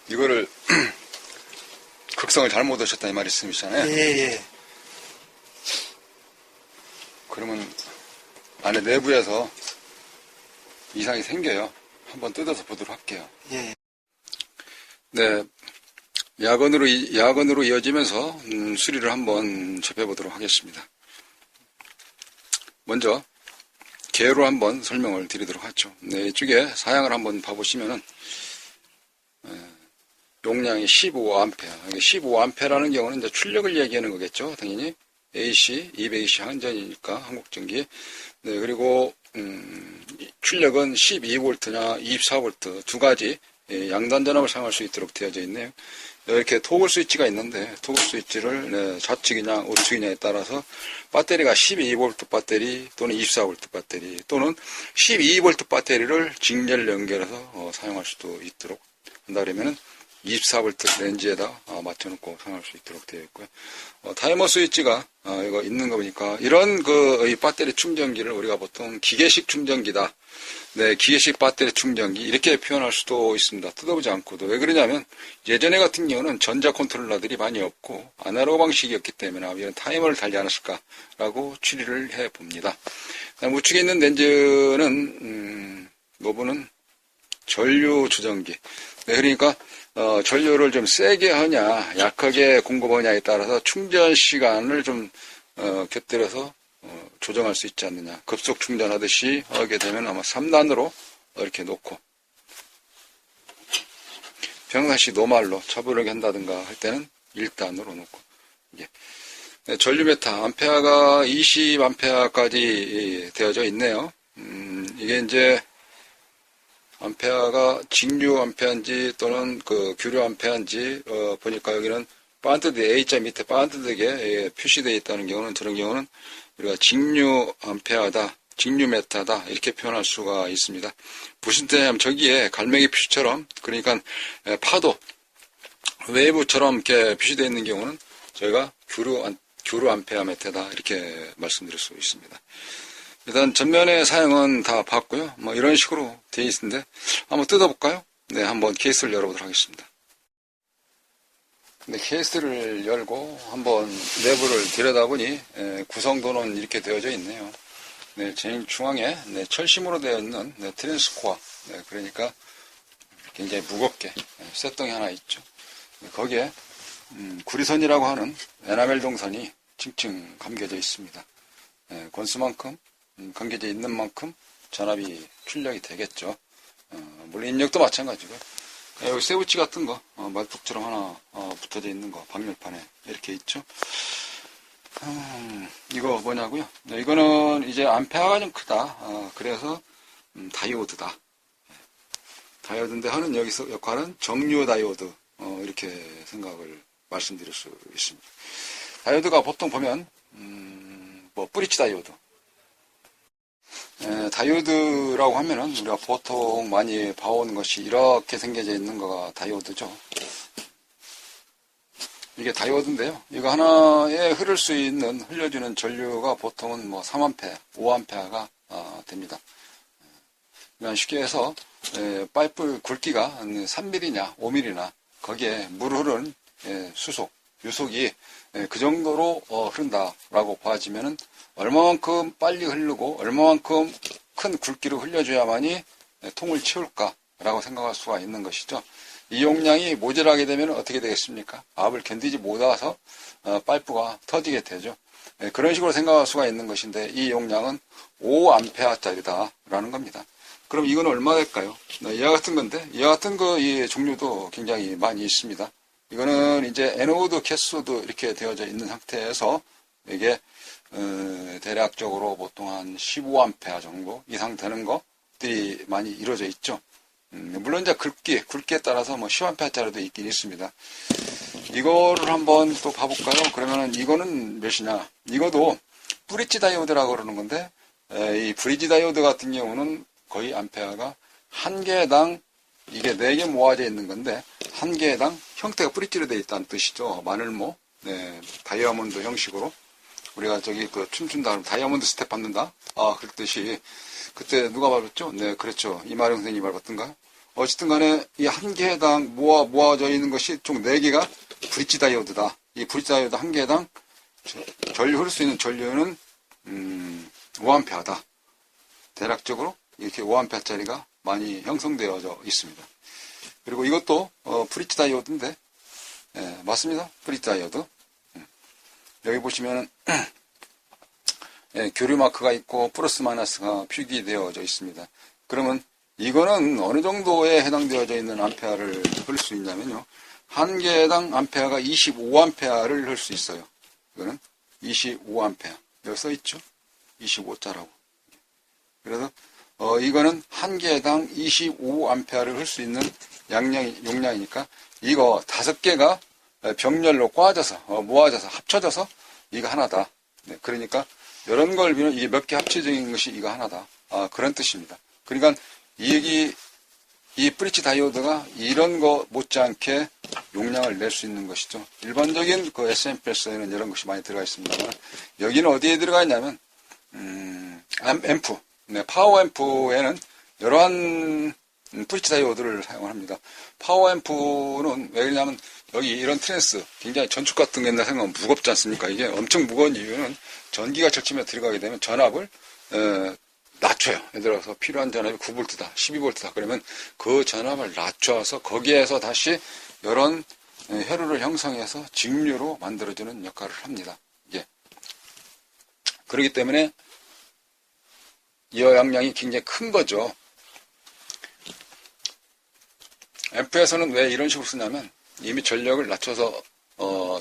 이거를 극성을 잘못 하셨다 이 말씀이시잖아요. 예. 그러면 안에 내부에서 이상이 생겨요. 한번 뜯어서 보도록 할게요. 예. 네, 야건으로 이어지면서 수리를 한번 접해보도록 하겠습니다. 먼저 개로 한번 설명을 드리도록 하죠. 네, 이쪽에 사양을 한번 봐보시면은 용량이 15A. 15A라는 경우는 이제 출력을 얘기하는 거겠죠. 당연히 AC, 220 한전이니까 한국전기. 네, 그리고 출력은 12V나 24V 두 가지 양단 전압을 사용할 수 있도록 되어져 있네요. 이렇게 토글 스위치가 있는데 토글 스위치를 좌측이냐 우측이냐에 따라서 배터리가 12V 배터리 또는 24V 배터리 또는 12V 배터리를 직렬 연결해서 사용할 수도 있도록 한다 그러면은 24V 렌즈에다 맞춰놓고 사용할 수 있도록 되어 있고요. 타이머 스위치가 이거 있는 거 보니까 이런 이 배터리 충전기를 우리가 보통 기계식 충전기다. 네, 기계식 배터리 충전기 이렇게 표현할 수도 있습니다. 뜯어보지 않고도. 왜 그러냐면 예전에 같은 경우는 전자 컨트롤러들이 많이 없고 아날로그 방식이었기 때문에 이런 타이머를 달지 않았을까라고 추리를 해봅니다. 우측에 있는 렌즈는 노브는 전류 조정기. 네, 그러니까 전류를 좀 세게 하냐 약하게 공급하냐에 따라서 충전 시간을 좀 곁들여서 조정할 수 있지 않느냐. 급속 충전하듯이 하게 되면 아마 3단으로 이렇게 놓고 평상시 노말로 차분하게 한다든가 할 때는 1단으로 놓고 네, 전류 메타 암페아가 20A까지 되어져 있네요. 이게 이제 암페아가 직류 암페아인지 또는 규류 암페아인지 보니까 여기는 반트드 A자 밑에 반트드게 표시되어 있다는 경우는 저런 경우는 우리가 직류 암페아다, 직류 메타다 이렇게 표현할 수가 있습니다. 무슨 뜻이냐면 저기에 갈매기 표시처럼 그러니까 파도 웨이브처럼 이렇게 표시되어 있는 경우는 저희가 규류 암페아 메타다 이렇게 말씀드릴 수 있습니다. 일단 전면의 사양은 다 봤고요. 뭐 이런 식으로 되어 있는데 한번 뜯어볼까요? 네, 한번 케이스를 열어보도록 하겠습니다. 네, 케이스를 열고 한번 내부를 들여다보니 구성도는 이렇게 되어져 있네요. 네, 제일 중앙에 철심으로 되어 있는 트랜스코어. 네, 그러니까 굉장히 무겁게 쇳덩이 하나 있죠. 네, 거기에 구리선이라고 하는 에나멜 동선이 층층 감겨져 있습니다. 네, 권수만큼 감겨져 있는 만큼 전압이 출력이 되겠죠. 물론 입력도 마찬가지고요. 여기 세부치 같은 거 말뚝처럼 하나 붙어져 있는 거 방열판에 이렇게 있죠. 이거 뭐냐고요? 네, 이거는 이제 암페아가 좀 크다. 그래서 다이오드다. 다이오드인데 하는 여기서 역할은 정류 다이오드 이렇게 생각을 말씀드릴 수 있습니다. 다이오드가 보통 보면 브릿지 다이오드. 다이오드라고 하면은 우리가 보통 많이 봐오는 것이 이렇게 생겨져 있는 거가 다이오드죠. 이게 다이오드인데요. 이거 하나에 흘려주는 전류가 보통은 3A, 5A가 됩니다. 그러니까 쉽게 해서 파이프 굵기가 3mm냐 5mm나 거기에 물 흐르는 유속이 그 정도로 흐른다라고 봐지면은 얼마만큼 빨리 흐르고 얼마만큼 큰 굵기로 흘려줘야만이 통을 채울까라고 생각할 수가 있는 것이죠. 이 용량이 모자라게 되면 어떻게 되겠습니까? 압을 견디지 못해서 파이프가 터지게 되죠. 그런 식으로 생각할 수가 있는 것인데 이 용량은 5A짜리다라는 겁니다. 그럼 이건 얼마 될까요? 이와 같은 건데 이와 같은 이 종류도 굉장히 많이 있습니다. 이거는 이제 에노드, 캐소드 이렇게 되어져 있는 상태에서 이게 대략적으로 보통 한 15A 정도 이상 되는 것들이 많이 이루어져 있죠. 물론 이제 굵기에 따라서 10A짜리도 있긴 있습니다. 이거를 한번 또 봐볼까요? 그러면은 이거는 몇이냐? 이것도 브릿지 다이오드라고 그러는 건데 이 브릿지 다이오드 같은 경우는 거의 암페아가 한 개당 이게 4개 모아져 있는 건데 한 개당 형태가 브릿지로 되어 있다는 뜻이죠. 마늘모, 다이아몬드 형식으로 우리가 춤춘다 그러면 다이아몬드 스텝 받는다. 그랬듯이 그때 누가 밟았죠? 네, 그렇죠. 이마령 선생님이 밟았던가? 어쨌든 간에 이 한 개당 모아져 있는 것이 총 4개가 브릿지 다이오드다. 이 브릿지 다이오드 한 개당 전류 흐를 수 있는 전류는 5A다. 대략적으로 이렇게 5A짜리가 많이 형성되어져 있습니다. 그리고 이것도 브릿지 다이오드인데, 예, 맞습니다. 브릿지 다이오드. 여기 보시면 예, 교류 마크가 있고 플러스 마이너스가 표기되어져 있습니다. 그러면 이거는 어느 정도에 해당되어져 있는 암페어를 흐를 수 있냐면요. 한 개당 암페어가 25A를 흐를 수 있어요. 이거는 25A. 여기 써 있죠? 25자라고. 그래서 이거는 한 개당 25A를 흐를 수 있는 용량이니까 이거 5개가 병렬로 꽈져서 모아져서 합쳐져서 이거 하나다. 네, 그러니까 이런 걸 비면 이게 몇 개 합쳐진 것이 이거 하나다. 그런 뜻입니다. 그러니까 이 브릿지 다이오드가 이런 거 못지않게 용량을 낼 수 있는 것이죠. 일반적인 그 SMPS에는 이런 것이 많이 들어가 있습니다만 여기는 어디에 들어가 있냐면 앰프, 네, 파워 앰프에는 이러한 브릿지 다이오드를 사용을 합니다. 파워 앰프는 왜 그러냐면 여기 이런 트랜스 굉장히 전축 같은 게 생각하면 무겁지 않습니까? 이게 엄청 무거운 이유는 전기가 절침에 들어가게 되면 전압을 낮춰요. 예를 들어서 필요한 전압이 9V다, 12V다. 그러면 그 전압을 낮춰서 거기에서 다시 이런 혈유를 형성해서 직류로 만들어주는 역할을 합니다. 이게. 그렇기 때문에 이 영향이 굉장히 큰 거죠. 앰프에서는 왜 이런 식으로 쓰냐면 이미 전력을 낮춰서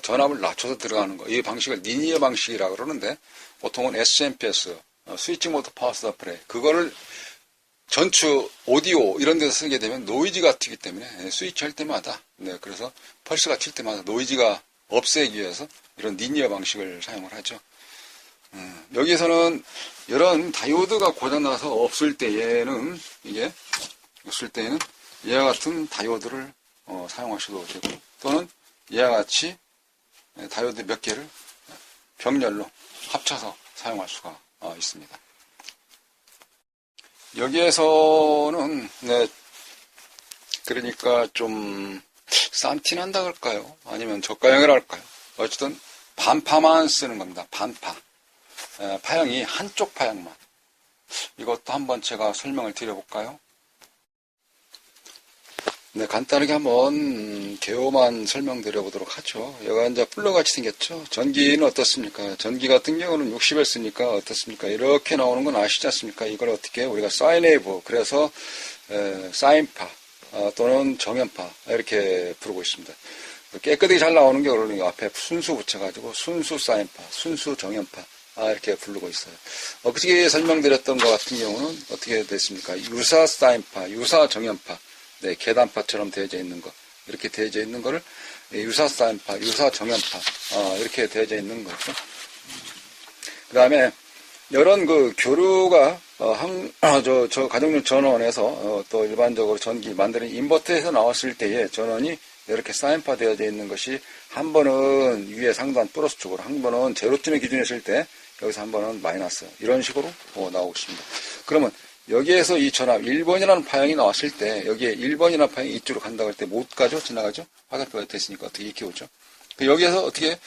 전압을 낮춰서 들어가는 거. 이 방식을 리니어 방식이라고 그러는데 보통은 SMPS, 스위칭 모드 파워 서플라이, 그거를 전추 오디오 이런 데서 쓰게 되면 노이즈가 튀기 때문에 스위치 할 때마다, 네, 그래서 펄스가 칠 때마다 노이즈가 없애기 위해서 이런 리니어 방식을 사용을 하죠. 여기에서는 이런 다이오드가 고장나서 없을 때에는 이와 같은 다이오드를 사용하셔도 되고, 또는 이와 같이 다이오드 몇 개를 병렬로 합쳐서 사용할 수가 있습니다. 여기에서는 네, 그러니까 좀 싼티난다 그럴까요? 아니면 저가형이라 할까요? 어쨌든 반파만 쓰는 겁니다. 반파. 파형이 한쪽 파형만. 이것도 한번 제가 설명을 드려볼까요? 네, 간단하게 한번 개요만 설명드려보도록 하죠. 여기가 이제 플러같이 생겼죠. 전기는 어떻습니까? 전기 같은 경우는 60을 쓰니까 어떻습니까? 이렇게 나오는 건 아시지 않습니까? 이걸 어떻게 우리가 사인웨이브, 그래서 사인파 또는 정연파 이렇게 부르고 있습니다. 깨끗하게 잘 나오는 게 오늘 앞에 순수 붙여가지고 순수 사인파, 순수 정연파 이렇게 부르고 있어요. 그저께 설명드렸던 것 같은 경우는 어떻게 됐습니까? 유사 사인파, 유사 정연파, 네, 계단파처럼 되어져 있는 거, 이렇게 되어져 있는 거를 유사 사인파, 유사 정연파 이렇게 되어져 있는 거죠. 그 다음에 이런 그 교류가 저 가정용 전원에서 또 일반적으로 전기 만드는 인버터에서 나왔을 때에 전원이 이렇게 사인파 되어져 있는 것이 한 번은 위에 상단 플러스 쪽으로, 한 번은 제로쯤에 기준했을 때 여기서 한 번은 마이너스, 이런 식으로 나오고 있습니다. 그러면 여기에서 이 전압 1번이라는 파형이 나왔을 때 여기에 1번이라는 파형이 이쪽으로 간다고 할 때 못 가죠? 지나가죠? 화살표가 됐으니까 어떻게 이렇게 오죠? 여기에서 어떻게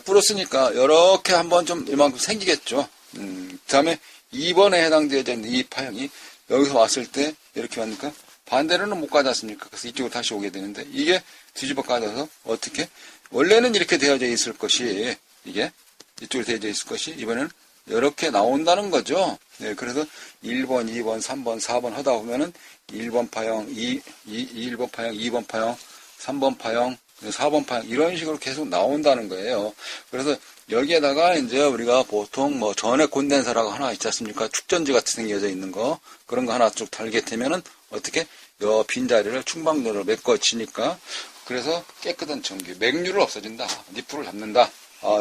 풀었으니까 이렇게 한번 좀 이만큼 생기겠죠? 그 다음에 2번에 해당되어져 있는 이 파형이 여기서 왔을 때 이렇게 왔니까 반대로는 못 가지 않습니까? 그래서 이쪽으로 다시 오게 되는데 이게 뒤집어 까져서 어떻게 원래는 이렇게 되어져 있을 것이, 이게 이쪽으로 되어져 있을 것이 이번에는 이렇게 나온다는 거죠. 네, 그래서 1번, 2번, 3번, 4번 하다 보면은 1번 파형, 1번 파형, 2번 파형, 3번 파형, 4번 파형, 이런 식으로 계속 나온다는 거예요. 그래서 여기에다가 이제 우리가 보통 뭐 전액 콘덴서라고 하나 있지 않습니까? 축전지 같이 생겨져 있는 거, 그런 거 하나 쭉 달게 되면은 어떻게 요 빈자리를 충방로로 메꿔지니까, 그래서 깨끗한 전기, 맥류를 없어진다, 니프를 잡는다.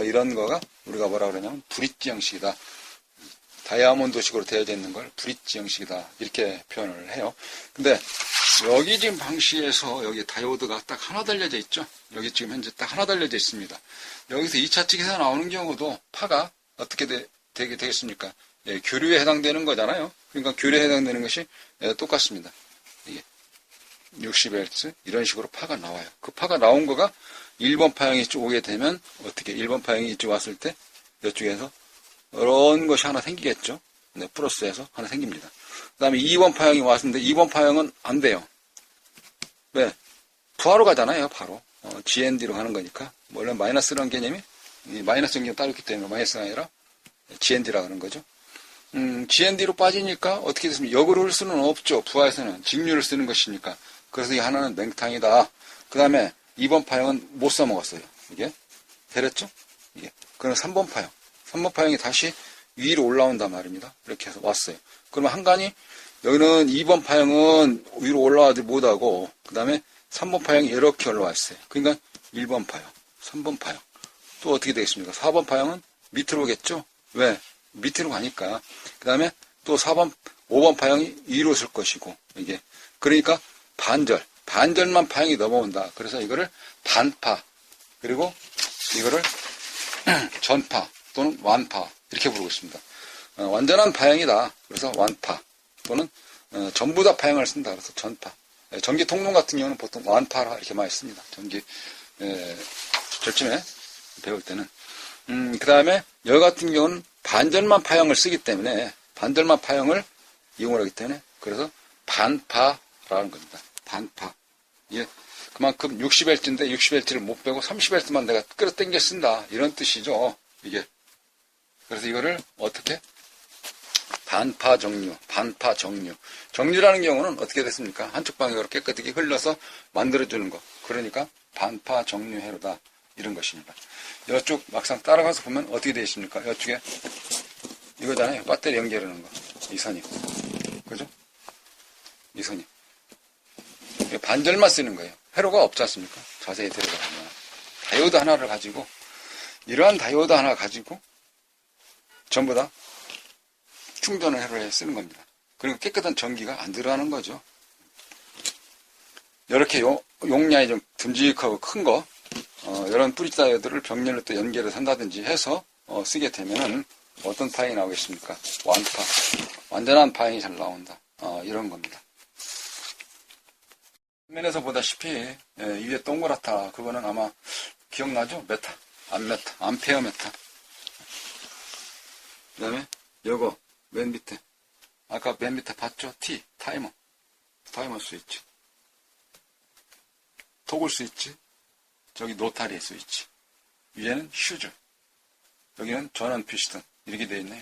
이런 거가 우리가 뭐라 그러냐면 브릿지 형식이다. 다이아몬드식으로 되어져 있는 걸 브릿지 형식이다. 이렇게 표현을 해요. 근데 여기 지금 방식에서 여기 다이오드가 딱 하나 달려져 있죠. 여기 지금 현재 딱 하나 달려져 있습니다. 여기서 2차 측에서 나오는 경우도 파가 어떻게 되겠습니까? 예, 교류에 해당되는 거잖아요. 그러니까 교류에 해당되는 것이 똑같습니다. 이게 60Hz 이런 식으로 파가 나와요. 그 파가 나온 거가 1번 파형이 이쪽 오게 되면 어떻게 1번 파형이 이쪽 왔을 때 이쪽에서 이런 것이 하나 생기겠죠. 네, 플러스에서 하나 생깁니다. 그 다음에 2번 파형이 왔는데 2번 파형은 안 돼요. 왜? 부하로 가잖아요. 바로 GND로 가는 거니까. 원래 마이너스라는 개념이 마이너스 개념이 따로 있기 때문에 마이너스가 아니라 GND라 하는 거죠. GND로 빠지니까 어떻게 됐습니까? 역으로 흘 수는 없죠. 부하에서는 직류를 쓰는 것이니까. 그래서 이 하나는 맹탕이다. 그 다음에 2번 파형은 못 써먹었어요. 이게 되렸죠? 이게. 그럼 3번 파형. 3번 파형이 다시 위로 올라온단 말입니다. 이렇게 해서 왔어요. 그러면 한간이 여기는 2번 파형은 위로 올라가지 못하고 그 다음에 3번 파형이 이렇게 올라와 있어요. 그러니까 1번 파형, 3번 파형. 또 어떻게 되겠습니까? 4번 파형은 밑으로 오겠죠? 왜? 밑으로 가니까. 그 다음에 또 4번, 5번 파형이 위로 쓸 것이고 이게. 그러니까 반절만 파형이 넘어온다. 그래서 이거를 반파, 그리고 이거를 전파 또는 완파 이렇게 부르고 있습니다. 완전한 파형이다. 그래서 완파 또는 전부 다 파형을 쓴다. 그래서 전파. 전기 통론 같은 경우는 보통 완파라 이렇게 많이 씁니다. 전기 절침에 배울 때는. 그 다음에 여 같은 경우는 반절만 파형을 쓰기 때문에 반절만 파형을 이용을 하기 때문에 그래서 반파라는 겁니다. 반파. 예. 그만큼 60H인데 60H를 못 빼고 30H만 내가 끌어당겨 쓴다. 이런 뜻이죠. 이게. 그래서 이거를 어떻게? 반파 정류, 반파 정류. 정류라는 경우는 어떻게 됐습니까? 한쪽 방향으로 깨끗하게 흘러서 만들어주는 거. 그러니까 반파 정류 회로다. 이런 것입니다. 이쪽 막상 따라가서 보면 어떻게 되어 있습니까? 이쪽에 이거잖아요. 배터리 연결하는 거. 이 선이. 그죠? 이 선이. 반절만 쓰는 거예요. 회로가 없지 않습니까? 자세히 들어가보면. 다이오드 하나를 가지고, 이러한 다이오드 하나 가지고, 전부 다 충전을 회로에 쓰는 겁니다. 그리고 깨끗한 전기가 안 들어가는 거죠. 이렇게 용량이 좀 듬직하고 큰 거, 이런 뿌리 다이오드를 병렬로 또 연결을 한다든지 해서 쓰게 되면은 어떤 파형이 나오겠습니까? 완파. 완전한 파형이 잘 나온다. 이런 겁니다. 화면에서 보다시피 위에 동그랗다. 그거는 아마 기억나죠? 메타, 암메타, 암페어 메타. 그 다음에 요거 맨 밑에 아까 맨 밑에 봤죠? T, 타이머 스위치, 토글 스위치, 저기 노타리 스위치, 위에는 휴즈, 여기는 전원 피스톤 이렇게 되어 있네요.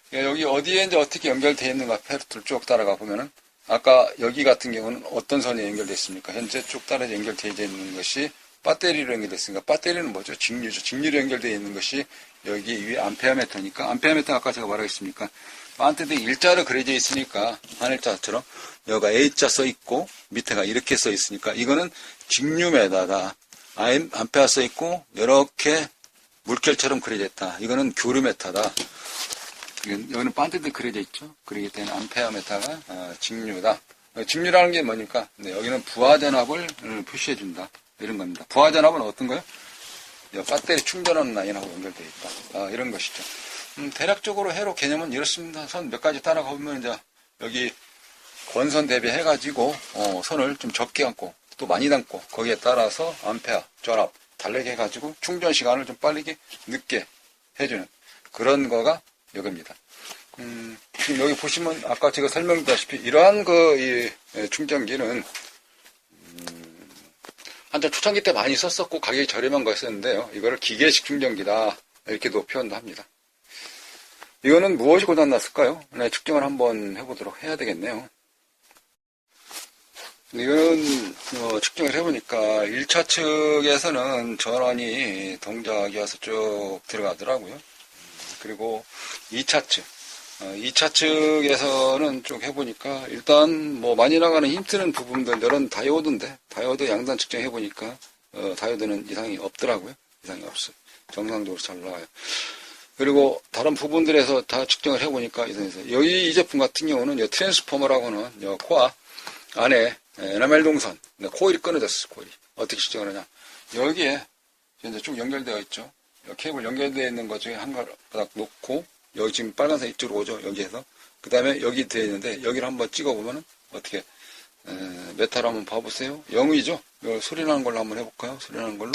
그러니까 여기 어디에 이제 어떻게 연결되어 있는가 페르트를 쭉 따라가 보면은 아까 여기 같은 경우는 어떤 선에 연결되어 있습니까? 현재 쭉 따라서 연결되어 있는 것이 배터리로 연결됐으니까 배터리는 뭐죠? 직류죠. 직류로 연결되어 있는 것이 여기 위에 암페어미터니까 암페어미터 아까 제가 말하겠습니까? 반대도 일자로 그려져 있으니까 한일자처럼 여기가 A자 써 있고 밑에가 이렇게 써 있으니까 이거는 직류메다다. 암페어 써 있고 이렇게 물결처럼 그려져 있다. 이거는 교류메타다. 여기는 반대도 그려져 있죠. 그러기 때문에 암페어메타가 직류다. 직류라는 게 뭐니까? 네, 여기는 부하전압을 표시해준다. 이런 겁니다. 부하전압은 어떤 거요? 배터리 충전하는 라인하고 연결되어 있다. 이런 것이죠. 대략적으로 회로 개념은 이렇습니다. 선 몇 가지 따라가 보면 이제 여기 권선 대비해가지고 선을 좀 적게 감고 또 많이 담고 거기에 따라서 암페어 전압 다르게 해가지고 충전 시간을 좀 빠르게 늦게 해주는 그런 거가 이겁니다. 지금 여기 보시면 아까 제가 설명드렸다시피 이러한 이 충전기는 한참 초창기 때 많이 썼었고 가격이 저렴한 거였었는데요. 이거를 기계식 충전기다 이렇게도 표현도 합니다. 이거는 무엇이 고장났을까요? 네, 측정을 한번 해보도록 해야 되겠네요. 이거는 측정을 해보니까 1차 측에서는 전원이 동작이 와서 쭉 들어가더라고요. 그리고 2차 측 2차 측에서는 쭉 해보니까 일단 뭐 많이 나가는 힌트는 부분들 이런 다이오드인데 다이오드 양단 측정해보니까 다이오드는 이상이 없더라고요. 이상이 없어요. 정상적으로 잘 나와요. 그리고 다른 부분들에서 다 측정을 해보니까 이상해서 여기 이 제품 같은 경우는 이 트랜스포머라고 하는 코어 안에 에나멜 동선 코일이 끊어졌어요. 코일이 어떻게 측정을 하냐 여기에 이제 쭉 연결되어 있죠. 케이블 연결되어 있는 것 중에 한 가닥 놓고 여기 지금 빨간색 이쪽으로 오죠. 여기에서 그 다음에 여기 되어 있는데 여기를 한번 찍어보면은 어떻게 메탈 한번 봐보세요. 0이죠? 이걸 소리 나는 걸로 한번 해볼까요? 소리 나는 걸로.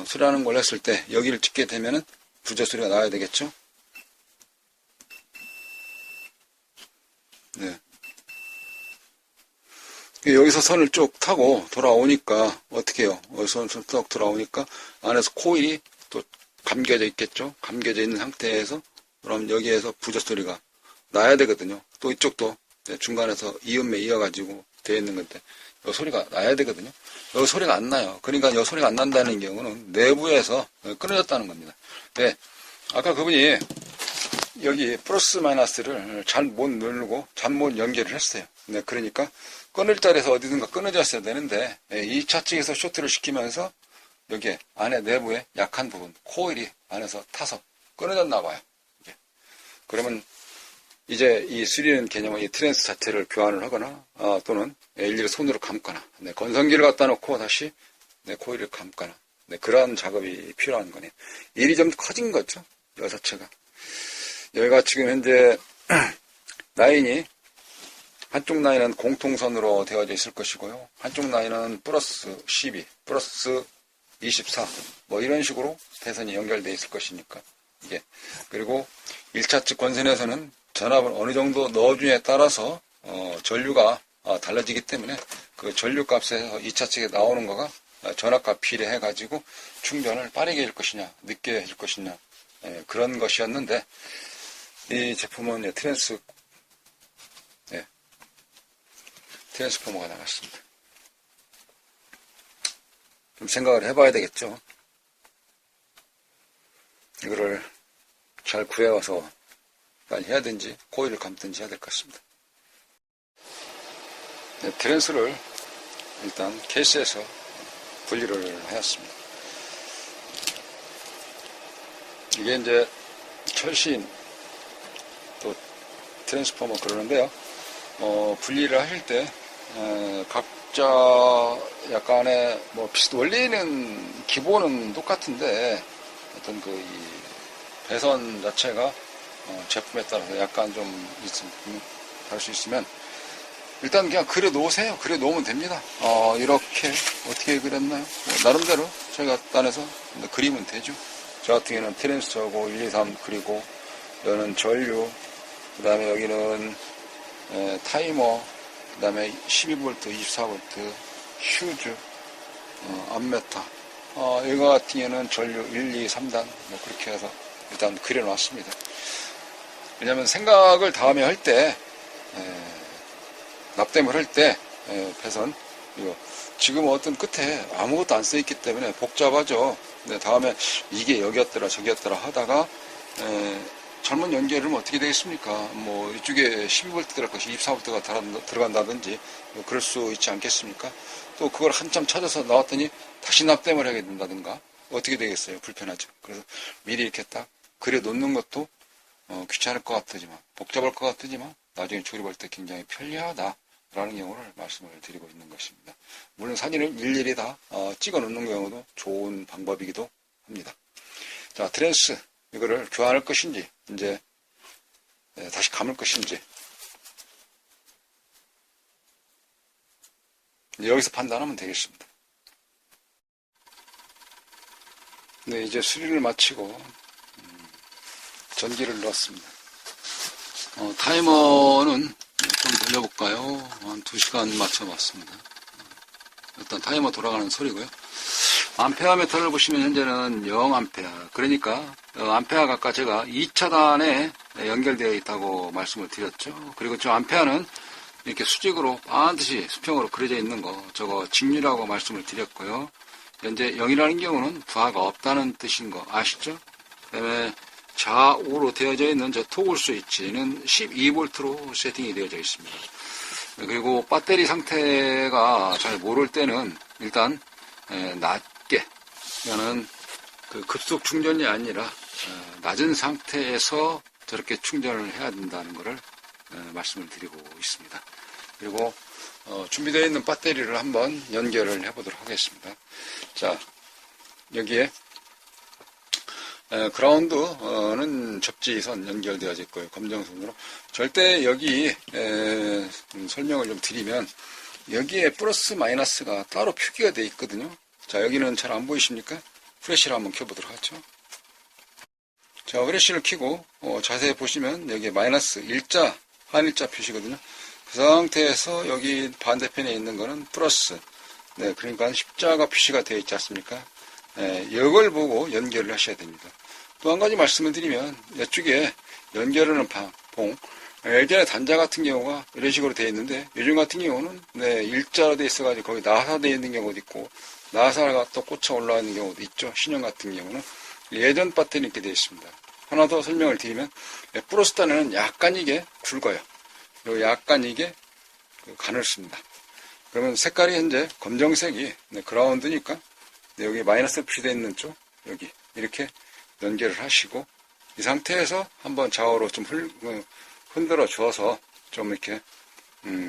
소리 나는 걸 했을 때 여기를 찍게 되면은 부저 소리가 나야 되겠죠? 네. 여기서 선을 쭉 타고 돌아오니까 어떻게 해요? 선을 쭉 돌아오니까 안에서 코일이 또 감겨져 있겠죠? 감겨져 있는 상태에서 그럼 여기에서 부저 소리가 나야 되거든요. 또 이쪽도 중간에서 이음매 이어가지고 되어 있는 건데 이 소리가 나야 되거든요. 이 소리가 안 나요. 그러니까 이 소리가 안 난다는 경우는 내부에서 끊어졌다는 겁니다. 네, 아까 그분이 여기 플러스 마이너스를 잘 못 누르고 잘못 연결을 했어요. 네, 그러니까 끊을 자리에서 어디든가 끊어졌어야 되는데 2차 측에서 쇼트를 시키면서 여기 안에 내부에 약한 부분 코일이 안에서 타서 끊어졌나 봐요. 그러면 이제 이 수리는 개념은 이 트랜스 자체를 교환을 하거나 또는 일일이 손으로 감거나 건성기를 갖다 놓고 다시 코일을 감거나 그러한 작업이 필요한 거네요. 일이 좀 커진 거죠. 이 자체가. 여기가 지금 현재 라인이 한쪽 라인은 공통선으로 되어져 있을 것이고요. 한쪽 라인은 플러스 12, 플러스 24 뭐 이런 식으로 배선이 연결되어 있을 것이니까 이게 그리고 1차 측 권선에서는 전압을 어느 정도 넣어주냐에 따라서 전류가 달라지기 때문에 그 전류 값에서 2차 측에 나오는 거가 전압과 비례해 가지고 충전을 빠르게 해줄 것이냐 늦게 해줄 것이냐 그런 것이었는데 이 제품은 트랜스포머가 나갔습니다. 좀 생각을 해봐야 되겠죠. 이거를 잘 구해와서 빨리 해야 되는지 코일을 감든지 해야 될 것 같습니다. 네, 트랜스를 일단 케이스에서 분리를 하였습니다. 이게 이제 철신 또 트랜스포머 그러는데요. 분리를 하실 때 각자 약간의 뭐 원리는 기본은 똑같은데 어떤 이 배선 자체가 제품에 따라서 약간 좀 다를 수 있으면 일단 그냥 그려 놓으세요. 그려 놓으면 됩니다. 이렇게 어떻게 그렸나요? 나름대로 저희가 딴에서 그리면 되죠. 저 같은 경우는 트랜스하고 1, 2, 3 그리고 여기는 전류, 그 다음에 여기는 타이머, 그 다음에 12V, 24V, 휴즈, 암메타. 이거 같은 경우는 전류 1, 2, 3단, 뭐 그렇게 해서 일단 그려놨습니다. 왜냐면 생각을 다음에 할 때, 납땜을 할 때, 배선, 이거, 지금 어떤 끝에 아무것도 안 써있기 때문에 복잡하죠. 근데 다음에 이게 여기였더라, 저기였더라 하다가, 잘못 연결하면 어떻게 되겠습니까? 뭐, 이쪽에 12V 들어갈 것이 24V가 들어간다든지, 뭐 그럴 수 있지 않겠습니까? 또 그걸 한참 찾아서 나왔더니 다시 납땜을 하게 된다든가, 어떻게 되겠어요? 불편하죠. 그래서 미리 이렇게 딱 그려 놓는 것도, 귀찮을 것 같으지만, 복잡할 것 같으지만, 나중에 조립할 때 굉장히 편리하다라는 경우를 말씀을 드리고 있는 것입니다. 물론 사진을 일일이 다 찍어 놓는 경우도 좋은 방법이기도 합니다. 자, 트랜스. 이거를 교환할 것인지, 이제, 다시 감을 것인지, 여기서 판단하면 되겠습니다. 네, 이제 수리를 마치고, 전기를 넣었습니다. 타이머는 좀 돌려볼까요? 한 2시간 맞춰봤습니다. 일단 타이머 돌아가는 소리고요. 암페어 미터를 보시면 현재는 0A. 그러니까 암페어가 아까 제가 2차단에 연결되어 있다고 말씀을 드렸죠. 그리고 저 암페어는 이렇게 수직으로 반드시 수평으로 그려져 있는 거 저거 직류라고 말씀을 드렸고요. 현재 0이라는 경우는 부하가 없다는 뜻인 거 아시죠? 그다음에 좌우로 되어져 있는 저 토글 스위치는 12V로 세팅이 되어져 있습니다. 그리고 배터리 상태가 잘 모를 때는 일단 낮게, 이거는 그 급속 충전이 아니라 낮은 상태에서 저렇게 충전을 해야 된다는 것을 말씀을 드리고 있습니다. 그리고 준비되어 있는 배터리를 한번 연결을 해보도록 하겠습니다. 자, 여기에 그라운드는 접지선 연결되어져 있고요. 검정선으로. 절대 여기 설명을 좀 드리면 여기에 플러스 마이너스가 따로 표기가 되어 있거든요. 자, 여기는 잘 안 보이십니까? 프레시를 한번 켜보도록 하죠. 자, 프레시를 켜고 자세히 보시면 여기에 마이너스 일자, 한일자 표시거든요. 그 상태에서 여기 반대편에 있는 거는 플러스. 네, 그러니까 십자가 표시가 되어 있지 않습니까? 이걸 보고 연결을 하셔야 됩니다. 또 한 가지 말씀을 드리면 이쪽에 연결하는 봉, 예전에 단자 같은 경우가 이런 식으로 되어 있는데 요즘 같은 경우는 일자로 되어 있어가지고 거기 나사 되어 있는 경우도 있고 나사가 또 꽂혀 올라와 있는 경우도 있죠. 신형 같은 경우는 예전 배터리 이렇게 되어 있습니다. 하나 더 설명을 드리면 프로스타는 약간 이게 굵어요. 그리고 약간 이게 가늘습니다. 그러면 색깔이 현재 검정색이 그라운드니까 여기 마이너스 표시되어 있는 쪽 여기 이렇게 연결을 하시고 이 상태에서 한번 좌우로 좀 흔들어 줘서 좀 이렇게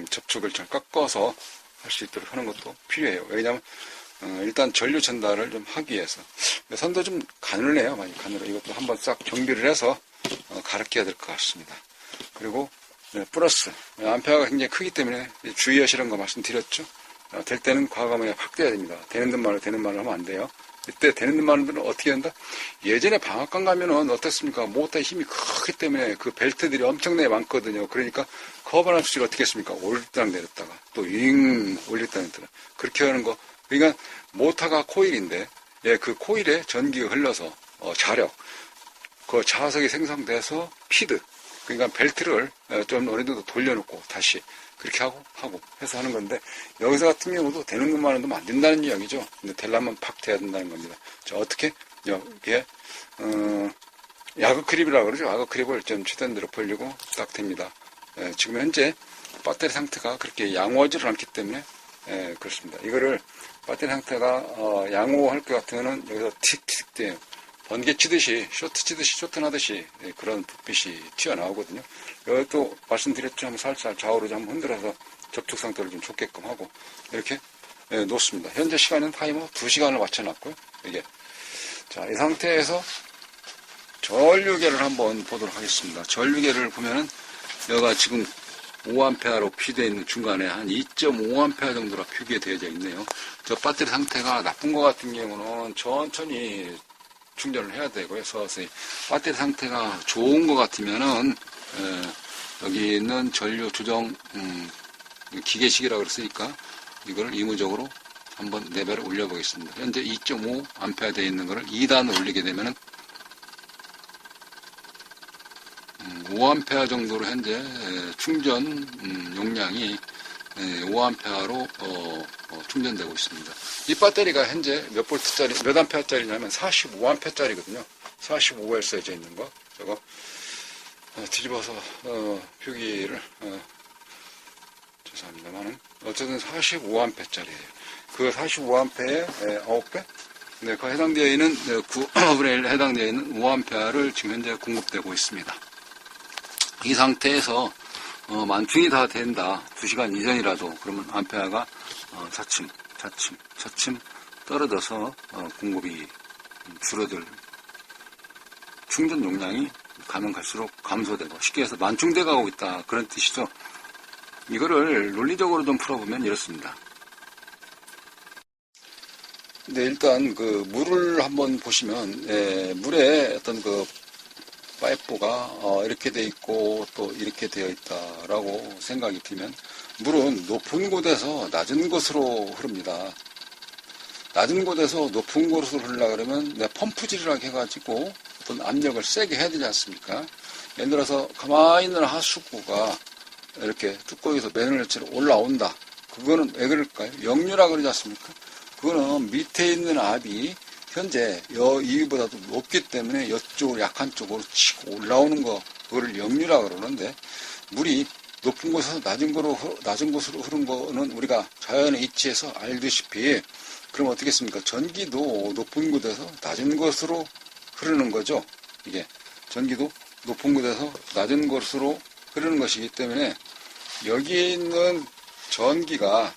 접촉을 좀 꺾어서 할 수 있도록 하는 것도 필요해요. 왜냐하면 일단 전류 전달을 좀 하기 위해서 선도 좀 가늘네요. 많이 가늘어. 이것도 한번 싹 정비를 해서 가르쳐야 될 것 같습니다. 그리고 플러스 암페어가 굉장히 크기 때문에 주의하시라는 거 말씀드렸죠. 될 때는 과감하게 확대해야 됩니다. 되는 듯 되는 말을 하면 안 돼요. 이때 되는 듯 말은 어떻게 한다? 예전에 방앗간 가면은 어땠습니까? 모터의 힘이 크기 때문에 그 벨트들이 엄청나게 많거든요. 그러니까 커버나 수치를 어떻게 했습니까? 올렸다가 내렸다가 또 올렸다가 내렸다가 그렇게 하는 거. 그러니까 모터가 코일인데 그 코일에 전기가 흘러서 자력, 그 자석이 생성돼서 피드, 그러니까 벨트를 좀 어느 정도 돌려놓고 다시 그렇게 하고 해서 하는 건데 여기서 같은 경우도 되는 것만 해도 안 된다는 이야기죠. 근데 되려면 팍 돼야 된다는 겁니다. 자, 어떻게 여기에 야구 크립이라고 그러죠. 야구 크립을 좀 최대한 대로 벌리고 딱 됩니다. 지금 현재 배터리 상태가 그렇게 양호하지를 않기 때문에 그렇습니다. 이거를 배터리 상태가 양호할 것 같으면은 여기서 틱틱 돼요. 번개 치듯이, 쇼트 나듯이 그런 불빛이 튀어나오거든요. 여기 또 말씀드렸죠. 한번 살살 좌우로 좀 한번 흔들어서 접촉 상태를 좀 좋게끔 하고 이렇게 놓습니다. 현재 시간은 타이머 2시간을 맞춰놨고요. 이게. 자, 이 상태에서 전류계를 한번 보도록 하겠습니다. 전류계를 보면은 여기가 지금 5A로 표기되어 있는 중간에 한 2.5A 정도로 표기되어져 있네요. 저 배터리 상태가 나쁜 것 같은 경우는 천천히 충전을 해야 되고요. 서서히. 배터리 상태가 좋은 것 같으면은 여기 있는 전류 조정 기계식이라고 그랬으니까 이걸 의무적으로 한번 레벨을 올려보겠습니다. 현재 2.5A 되어 있는 거를 2단을 올리게 되면은 5A 정도로 현재 충전 용량이 5A로 충전되고 있습니다. 이 배터리가 현재 몇 볼트짜리, 몇 암페어짜리냐면 45A짜리거든요. 45에 써져 있는 거. 저거 뒤집어서 표기를 죄송합니다만은 어쨌든 45A짜리예요. 그 45A의 9배? 네, 그 해당되어 있는 9분의 1 해당되어 있는 5A를 지금 현재 공급되고 있습니다. 이 상태에서 만충이 다 된다. 2시간 이전이라도 그러면 암페어가 차츰 떨어져서 공급이 줄어들 충전 용량이 가면 갈수록 감소되고 쉽게 해서 만충돼 가고 있다. 그런 뜻이죠. 이거를 논리적으로 좀 풀어보면 이렇습니다. 네, 일단 그 물을 한번 보시면 물에 어떤 그 파이프가 이렇게 되어 있고 또 이렇게 되어 있다라고 생각이 들면 물은 높은 곳에서 낮은 곳으로 흐릅니다. 낮은 곳에서 높은 곳으로 흐르려고 그러면 펌프질을 해가지고 어떤 압력을 세게 해야 되지 않습니까? 예를 들어서 가만히 있는 하수구가 이렇게 뚜껑에서 매너리처럼 올라온다. 그거는 왜 그럴까요? 역류라 그러지 않습니까? 그거는 밑에 있는 압이 현재 이보다도 높기 때문에 이쪽 약한 쪽으로 치고 올라오는 거, 그거를 역류라 그러는데 물이 높은 곳에서 낮은 곳으로 흐른 거는 우리가 자연의 이치에서 알다시피 그럼 어떻게 했습니까? 전기도 높은 곳에서 낮은 곳으로 흐르는 거죠. 이게 전기도 높은 곳에서 낮은 곳으로 흐르는 것이기 때문에 여기에 있는 전기가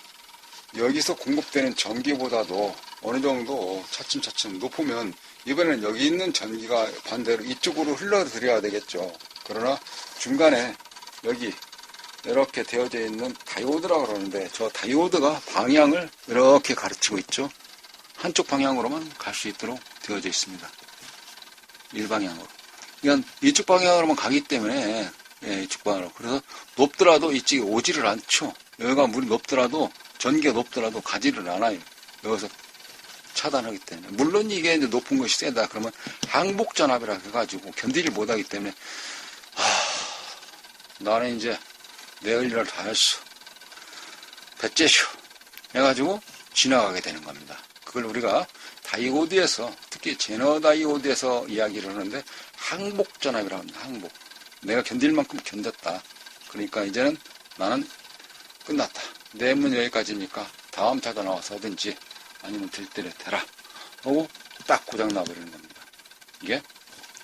여기서 공급되는 전기보다도 어느 정도 차츰 높으면 이번에는 여기 있는 전기가 반대로 이쪽으로 흘러들여야 되겠죠. 그러나 중간에 여기 이렇게 되어져 있는 다이오드라고 그러는데 저 다이오드가 방향을 이렇게 가르치고 있죠. 한쪽 방향으로만 갈 수 있도록 되어져 있습니다. 일방향으로. 그러니까 이쪽 방향으로만 가기 때문에 이쪽 방향으로. 그래서 높더라도 이쪽에 오지를 않죠. 여기가 물이 높더라도 전기가 높더라도 가지를 않아요. 여기서 차단하기 때문에. 물론 이게 이제 높은 것이 세다 그러면 항복전압이라 해가지고 견디질 못하기 때문에 나는 이제 내 할 일을 다 했어. 배째쇼 해가지고 지나가게 되는 겁니다. 그걸 우리가 다이오드에서 특히 제너 다이오드에서 이야기를 하는데 항복전압이라고 합니다. 항복. 내가 견딜 만큼 견뎠다. 그러니까 이제는 나는 끝났다. 내 문 여기까지니까 다음 차가 나와서 하든지 아니면 될 때를 대라 하고 딱 고장 나버리는 겁니다. 이게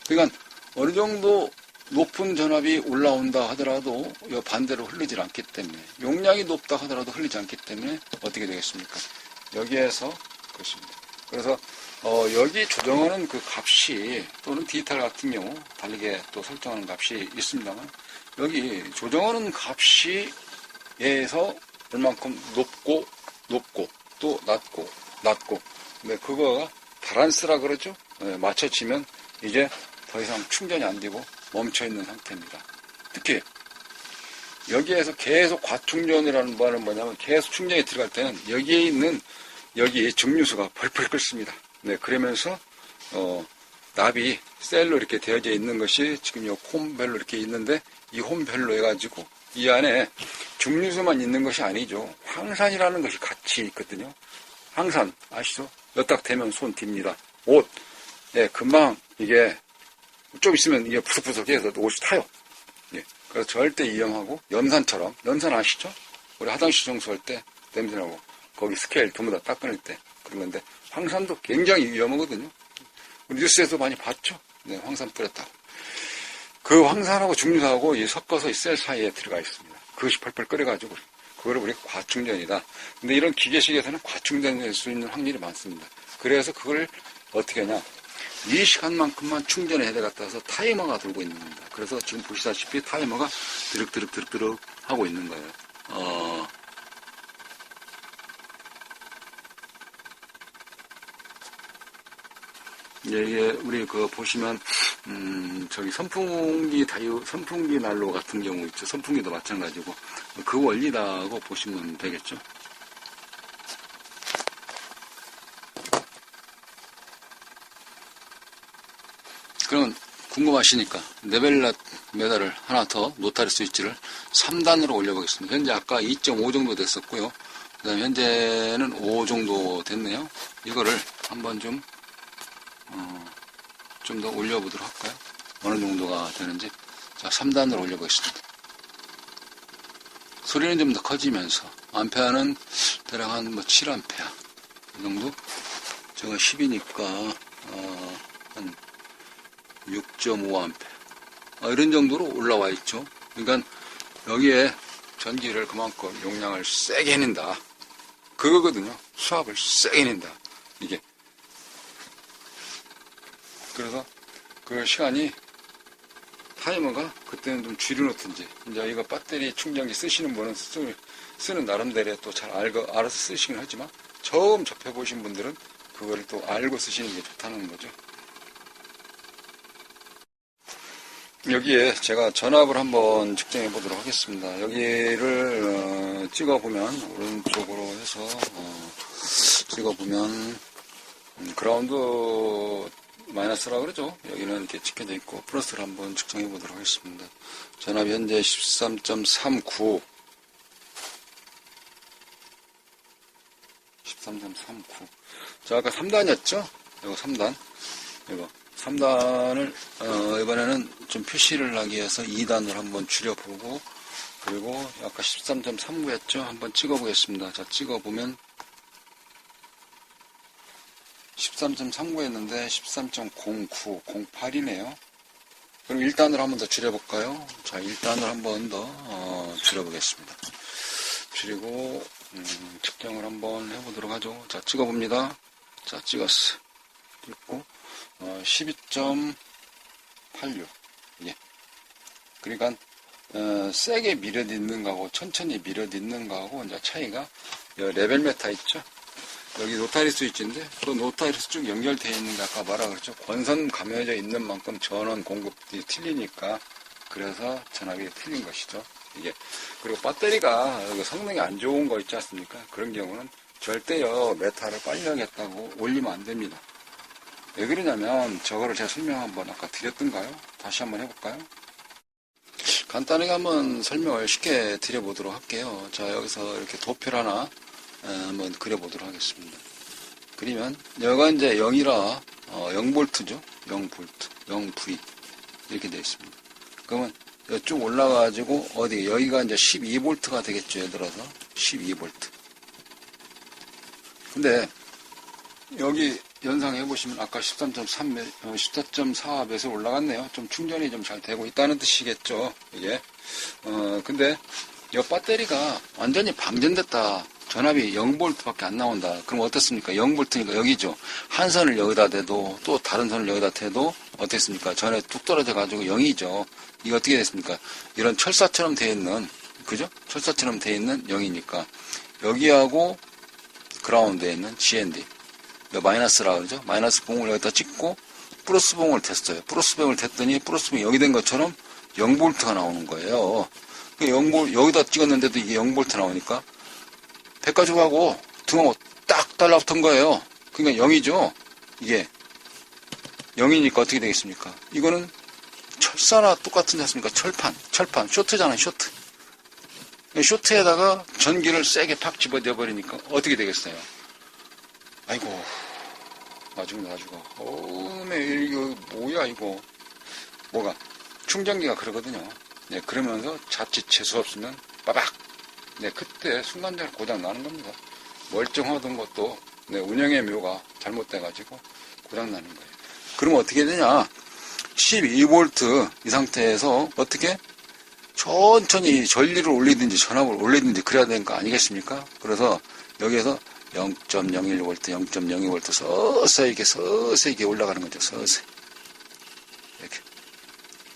그러니까 어느 정도 높은 전압이 올라온다 하더라도 반대로 흐르질 않기 때문에 용량이 높다 하더라도 흐르지 않기 때문에 어떻게 되겠습니까? 여기에서 그렇습니다. 그래서 여기 조정하는 그 값이 또는 디지털 같은 경우 다르게 또 설정하는 값이 있습니다만 여기 조정하는 값이 에서 얼만큼 높고 또 낮고 근데 그거가 바란스라 그러죠. 맞춰지면 이제 더 이상 충전이 안 되고 멈춰있는 상태입니다. 특히 여기에서 계속 과충전이라는 말은 뭐냐면 계속 충전이 들어갈 때는 여기에 있는 여기 증류수가 펄펄 끓습니다. 네, 그러면서 납이 셀로 이렇게 되어져 있는 것이 지금 이 홈별로 이렇게 있는데 이 홈별로 해가지고 이 안에 증류수만 있는 것이 아니죠. 황산이라는 것이 같이 있거든요. 황산 아시죠? 몇 딱 되면 손 딥니다. 옷, 예, 금방 이게 좀 있으면 이게 푸석푸석해서 옷이 타요. 예, 그래서 절대 위험하고 염산 아시죠? 우리 화장실 청소할 때 냄새나고 거기 스케일 전부 다 닦아낼 때 그런 건데 황산도 굉장히 위험하거든요. 우리 뉴스에서 많이 봤죠? 네, 황산 뿌렸다고. 그 황산하고 증류수하고 섞어서 이 셀 사이에 들어가 있습니다. 그것이 펄펄 끓여가지고 그거를 우리가 과충전이다. 근데 이런 기계식에서는 과충전될 수 있는 확률이 많습니다. 그래서 그걸 어떻게 하냐? 이 시간만큼만 충전해야 되겠다 해서 타이머가 돌고 있는 겁니다. 그래서 지금 보시다시피 타이머가 드륵 하고 있는 거예요. 이게 우리 보시면 저기 선풍기 난로 같은 경우 있죠. 선풍기도 마찬가지고 그 원리다고 보시면 되겠죠. 그러면 궁금하시니까 네벨라 메달을 하나 더 노타리 스위치를 3단으로 올려보겠습니다. 현재 아까 2.5 정도 됐었고요. 그 다음에 현재는 5 정도 됐네요. 이거를 한번 좀 더 올려보도록 할까요? 어느 정도가 되는지. 자, 3단으로 올려보겠습니다. 소리는 좀 더 커지면서 암페어는 대략 한 7암페어 이 정도. 제가 10이니까 한 6.5암페어 이런 정도로 올라와 있죠. 그러니까 여기에 전기를 그만큼 용량을 세게 낸다. 그거거든요. 수압을 세게 낸다. 이게. 그래서 그 시간이 타이머가 그때는 좀 줄여놓든지 이제 이거 배터리 충전기 쓰시는 분은 쓰는 나름대로 또 잘 알아서 쓰시긴 하지만 처음 접해보신 분들은 그거를 또 알고 쓰시는 게 좋다는 거죠. 여기에 제가 전압을 한번 측정해 보도록 하겠습니다. 여기를 찍어보면 오른쪽으로 해서 찍어보면 그라운드 마이너스라고 그러죠. 여기는 이렇게 찍혀져 있고 플러스를 한번 측정해 보도록 하겠습니다. 전압이 현재 13.39 자, 아까 3단이었죠? 이거 3단 이거 3단을 이번에는 좀 표시를 하기 위해서 2단을 한번 줄여보고 그리고 아까 13.39였죠? 한번 찍어보겠습니다. 자, 찍어보면 13.39였는데 13.09, 08이네요. 그럼 1단으로 한번 더 줄여볼까요? 자, 1단을 한번 더 줄여보겠습니다. 줄이고 측정을 한번 해보도록 하죠. 자, 찍어봅니다. 자, 찍었어. 찍고 12.86. 예. 그러니까 세게 밀어넣는 거하고 천천히 밀어넣는 거하고 이제 차이가 레벨 메타 있죠. 여기 노타리 스위치인데 또 노타리 스위치 쭉 연결되어 있는 게 아까 말하 그랬죠. 권선 감춰져 있는 만큼 전원 공급이 틀리니까 그래서 전압이 틀린 것이죠. 이게 그리고 배터리가 성능이 안 좋은 거 있지 않습니까? 그런 경우는 절대요 메타를 빨리 하겠다고 올리면 안 됩니다. 왜 그러냐면 저거를 제가 설명 한번 아까 드렸던가요? 다시 한번 해볼까요? 간단하게 한번 설명을 쉽게 드려보도록 할게요. 자, 여기서 이렇게 도표를 하나 한번 그려보도록 하겠습니다. 그리면 여기가 이제 0이라 0V죠. 0V, 0V 이렇게 되어 있습니다. 그러면 쭉 올라가지고 어디 여기가 이제 12V가 되겠죠. 예를 들어서 12V. 근데 여기 연상해 보시면 아까 13.3, 14.4배에서 올라갔네요. 좀 충전이 좀 잘 되고 있다는 뜻이겠죠. 이게 근데 이 배터리가 완전히 방전됐다. 전압이 0V밖에 안 나온다. 그럼 어떻습니까? 0V니까 여기죠. 한 선을 여기다 대도 또 다른 선을 여기다 대도 어떻습니까? 전에 뚝 떨어져 가지고 0이죠. 이게 어떻게 됐습니까? 이런 철사처럼 되어 있는, 그죠? 철사처럼 되어 있는 0이니까 여기하고 그라운드에 있는 GND 마이너스라 그러죠. 마이너스 봉을 여기다 찍고 플러스 봉을 댔어요. 플러스 봉을 댔더니 플러스 봉이 여기 된 것처럼 0V가 나오는 거예요. 0V 여기다 찍었는데도 이게 0V 나오니까 100 가지고 하고 등하고 딱 달라붙은 거예요. 그러니까 0이죠. 이게 0이니까 어떻게 되겠습니까? 이거는 철사나 똑같은지 않습니까? 철판, 쇼트잖아요, 쇼트. 쇼트에다가 전기를 세게 팍 집어넣어 버리니까 어떻게 되겠어요? 아이고, 나중에. 이거 뭐야 이거? 뭐가? 충전기가 그러거든요. 네, 그러면서 자칫 재수 없으면 빠박. 네, 그때 순간적으로 고장 나는 겁니다. 멀쩡하던 것도 네, 운영의 묘가 잘못돼가지고 고장 나는 거예요. 그럼 어떻게 되냐? 12V 이 상태에서 어떻게 천천히 전리를 올리든지 전압을 올리든지 그래야 되는 거 아니겠습니까? 그래서 여기에서 0.01V, 0.02V 서서히 이렇게 올라가는 거죠. 서서히. 이렇게.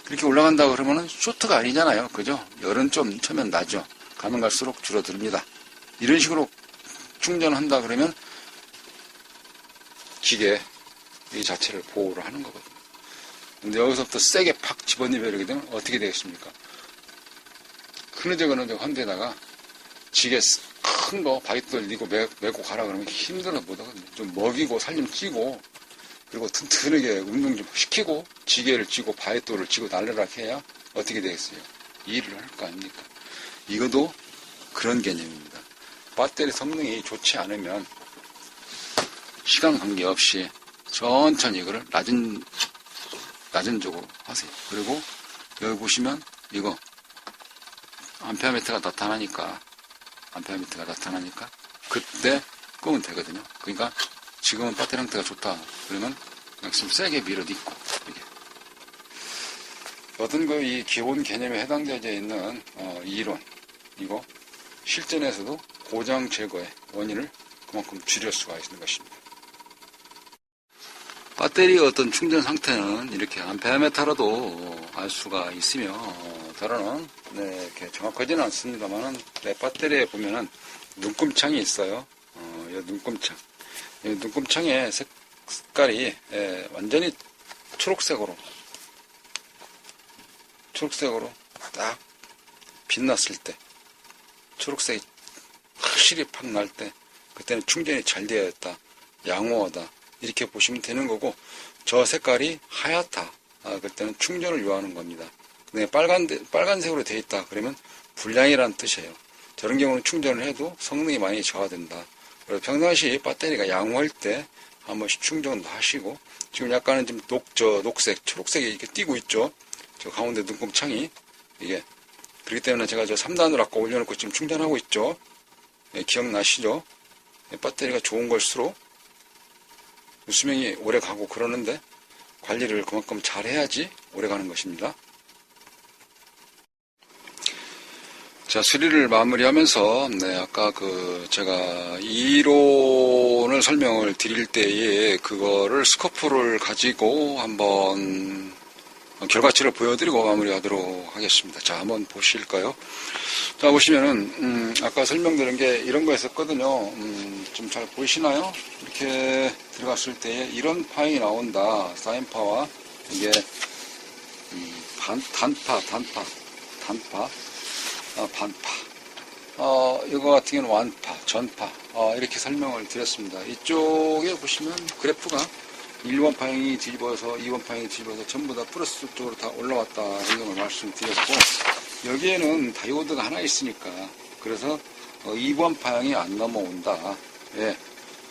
그렇게 올라간다 그러면은 쇼트가 아니잖아요. 그죠? 열은 좀 처음엔 나죠. 가면 갈수록 줄어듭니다. 이런 식으로 충전한다 그러면 기계 이 자체를 보호를 하는 거거든요. 근데 여기서부터 세게 팍 집어넣으려게 되면 어떻게 되겠습니까? 흐느적 한 데다가 지게 큰 거 바위돌 니고 메고 가라 그러면 힘들어 못 하거든요. 좀 먹이고 살림 찌고 그리고 튼튼하게 운동 좀 시키고 지게를 쥐고 바위돌을 쥐고 날르락 해야 어떻게 되겠어요? 일을 할 거 아닙니까? 이것도 그런 개념입니다. 배터리 성능이 좋지 않으면 시간 관계없이 천천히 이거를 낮은 쪽으로 하세요. 그리고 여기 보시면 이거 암페어미터가 나타나니까 그때 끄면 되거든요. 그러니까 지금은 배터리 상태가 좋다. 그러면 그냥 좀 세게 밀어넣고 이게 어떤 이 기본 개념에 해당되어 있는 이론 이거 실전에서도 고장 제거의 원인을 그만큼 줄일 수가 있는 것입니다. 배터리 어떤 충전 상태는 이렇게 암페어미터로도 알 수가 있으며 다른 네, 이렇게 정확하지는 않습니다만은 배터리에 보면은 눈금창이 있어요. 이 눈금창. 이 눈금창의 색깔이 완전히 초록색으로 딱 빛났을 때, 초록색이 확실히 팍 날 때, 그때는 충전이 잘 되어 있다, 양호하다 이렇게 보시면 되는 거고, 저 색깔이 하얗다, 그때는 충전을 요하는 겁니다. 근데 빨간색으로 되어 있다 그러면 불량이라는 뜻이에요. 저런 경우는 충전을 해도 성능이 많이 저하된다. 그래서 평상시 배터리가 양호할 때 한 번씩 충전도 하시고, 지금 약간은 좀 녹색, 초록색이 이렇게 띄고 있죠. 저 가운데 눈금창이 이게 그렇기 때문에 제가 저 3단으로 아까 올려놓고 지금 충전하고 있죠. 네, 기억나시죠? 배터리가 좋은 걸수록 수명이 오래 가고 그러는데 관리를 그만큼 잘 해야지 오래 가는 것입니다. 자, 수리를 마무리하면서, 네, 아까 제가 이론을 설명을 드릴 때에 그거를 스코프를 가지고 한번 결과치를 보여드리고 마무리하도록 하겠습니다. 자, 한번 보실까요? 자, 보시면은, 아까 설명드린 게 이런 거였었거든요. 좀 잘 보이시나요? 이렇게 들어갔을 때 이런 파형이 나온다. 사인파와 이게, 단파. 반파. 이거 같은 경우는 완파, 전파. 이렇게 설명을 드렸습니다. 이쪽에 보시면 그래프가 1번 파형이 뒤집어서 2번 파형이 뒤집어서 전부 다 플러스 쪽으로 다 올라왔다. 이런 걸 말씀드렸고, 여기에는 다이오드가 하나 있으니까, 그래서 2번 파형이 안 넘어온다. 예,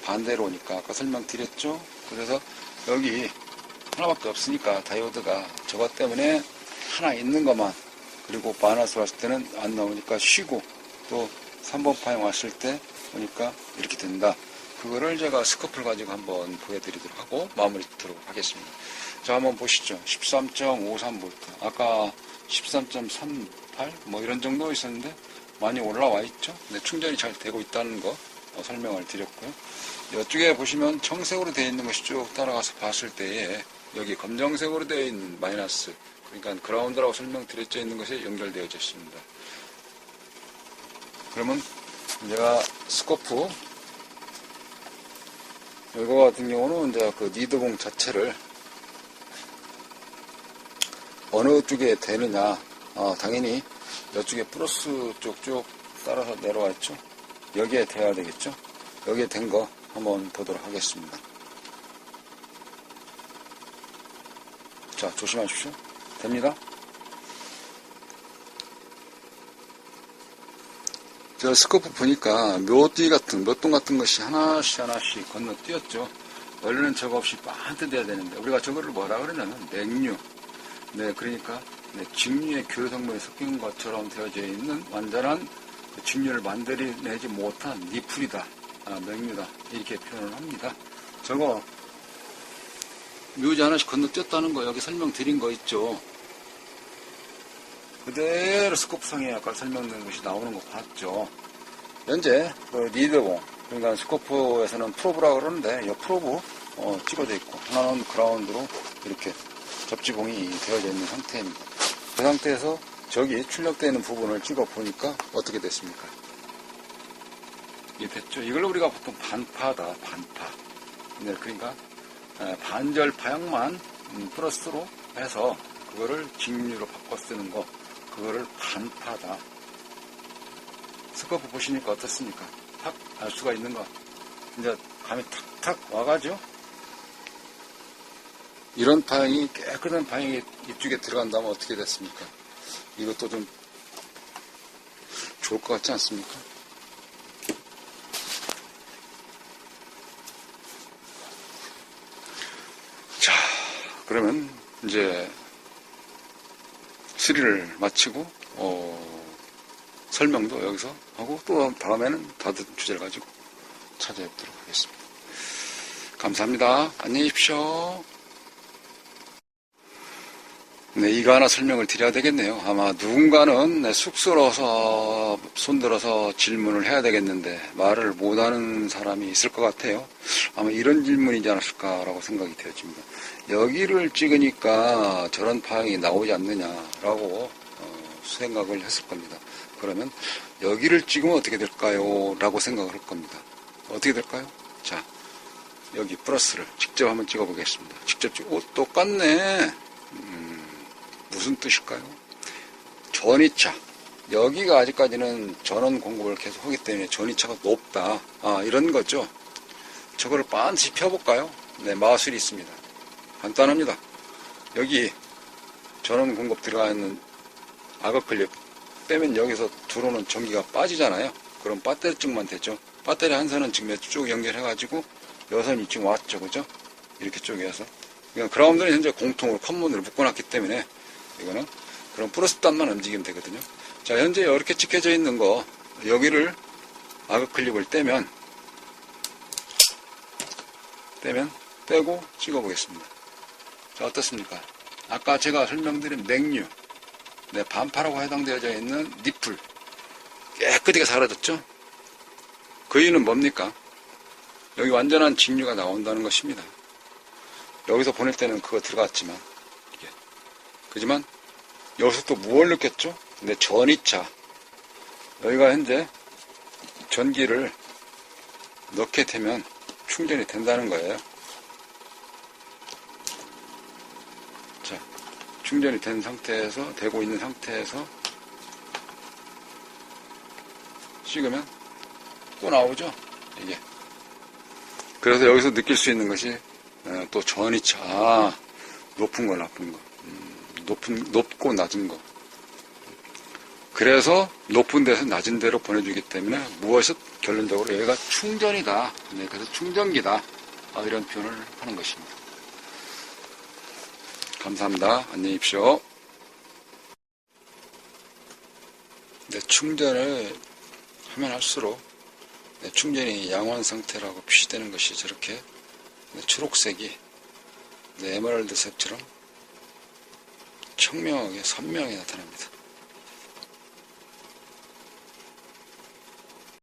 반대로 오니까 아까 설명드렸죠. 그래서 여기 하나밖에 없으니까 다이오드가 저것 때문에 하나 있는 것만, 그리고 마이너스 왔을 때는 안 나오니까 쉬고, 또 3번 파형 왔을 때 보니까 이렇게 된다. 그거를 제가 스코프를 가지고 한번 보여드리도록 하고 마무리 짓도록 하겠습니다. 자, 한번 보시죠. 13.53V. 아까 13.38 뭐 이런 정도 있었는데 많이 올라와 있죠. 네, 충전이 잘 되고 있다는 거 설명을 드렸고요. 이쪽에 보시면 청색으로 되어 있는 것이 쭉 따라가서 봤을 때에 여기 검정색으로 되어 있는 마이너스, 그러니까 그라운드라고 설명드렸져 있는 것이 연결되어져 있습니다. 그러면 제가 스코프 이거 같은 경우는 이제 그 니드봉 자체를 어느 쪽에 되느냐, 당연히 이쪽에 플러스 쪽 쭉 따라서 내려와 있죠. 여기에 돼야 되겠죠. 여기에 된 거 한번 보도록 하겠습니다. 자, 조심하십시오. 됩니다. 저 스코프 보니까 묘띠 같은, 묘똥 같은 것이 하나씩 건너뛰었죠. 원래는 저거 없이 반듯해야 되는데, 우리가 저거를 뭐라 그러냐면, 냉류. 네, 그러니까, 네, 직류의 교류 성분이 섞인 것처럼 되어져 있는 완전한 직류를 만들어내지 못한 니풀이다. 냉류다. 이렇게 표현을 합니다. 저거, 묘지 하나씩 건너뛰었다는 거 여기 설명드린 거 있죠. 그대로 스코프상에 아까 설명드린 것이 나오는 거 봤죠. 현재 그 니드봉, 그러니까 스코프에서는 프로브라 그러는데 이 프로브 찍어져 있고, 하나는 그라운드로 이렇게 접지봉이 되어져 있는 상태입니다. 그 상태에서 저기 출력되는 부분을 찍어 보니까 어떻게 됐습니까? 이게 됐죠. 이걸 우리가 보통 반파다, 반파. 네, 그러니까 반절 파형만 플러스로 해서 그거를 직류로 바꿔 쓰는 거, 그거를 반파다. 스코프 보시니까 어떻습니까? 탁 알 수가 있는 거. 이제 감이 탁탁 와가죠? 이런 파형이, 깨끗한 파형이 이쪽에 들어간다면 어떻게 됐습니까? 이것도 좀 좋을 것 같지 않습니까? 자, 그러면 이제 수리를 마치고 설명도 여기서 하고, 또 다음에는 다른 주제를 가지고 찾아뵙도록 하겠습니다. 감사합니다. 안녕히 계십시오. 네, 이거 하나 설명을 드려야 되겠네요. 아마 누군가는 쑥스러워서 손들어서 질문을 해야 되겠는데 말을 못하는 사람이 있을 것 같아요. 아마 이런 질문이지 않았을까라고 생각이 되어집니다. 여기를 찍으니까 저런 파형이 나오지 않느냐라고 생각을 했을 겁니다. 그러면 여기를 찍으면 어떻게 될까요? 라고 생각을 할 겁니다. 어떻게 될까요? 자, 여기 플러스를 직접 한번 찍어 보겠습니다. 직접 찍고, 똑같네. 무슨 뜻일까요? 전위차. 여기가 아직까지는 전원 공급을 계속 하기 때문에 전위차가 높다. 이런 거죠. 저거를 반드시 펴볼까요? 네, 마술이 있습니다. 간단합니다. 여기 전원 공급 들어가 있는 악어 클립 빼면 여기서 들어오는 전기가 빠지잖아요. 그럼 배터리 쪽만 되죠. 배터리 한 선은 지금 쭉 연결해가지고 여선이 지금 왔죠. 그죠? 이렇게 쪼개서. 그러니까 그라운드는 현재 공통으로 컨문으로 묶어놨기 때문에 이거는 그럼 플러스 단만 움직이면 되거든요. 자, 현재 이렇게 찍혀져 있는 거, 여기를 악어 클립을 떼고 찍어 보겠습니다. 자, 어떻습니까? 아까 제가 설명드린 냉류, 네, 반파라고 해당되어져 있는 니플, 깨끗하게 사라졌죠? 그 이유는 뭡니까? 여기 완전한 직류가 나온다는 것입니다. 여기서 보낼 때는 그거 들어갔지만, 이게. 그지만, 여기서 또 무엇을 느꼈죠? 근데 전이차. 여기가 현재 전기를 넣게 되면 충전이 된다는 거예요. 자, 충전이 된 상태에서, 되고 있는 상태에서 찍으면 또 나오죠? 이게. 그래서 여기서 느낄 수 있는 것이 또 전이차. 아, 높은 거, 나쁜 거. 높고 낮은 거. 그래서 높은 데서 낮은 데로 보내주기 때문에 무엇이 결론적으로 여기가 충전이다. 네, 그래서 충전기다. 이런 표현을 하는 것입니다. 감사합니다. 안녕히 계십시오. 네, 충전을 하면 할수록 충전이 양호한 상태라고 표시되는 것이 저렇게 초록색이 에메랄드색처럼 청명하게 선명하게 나타납니다.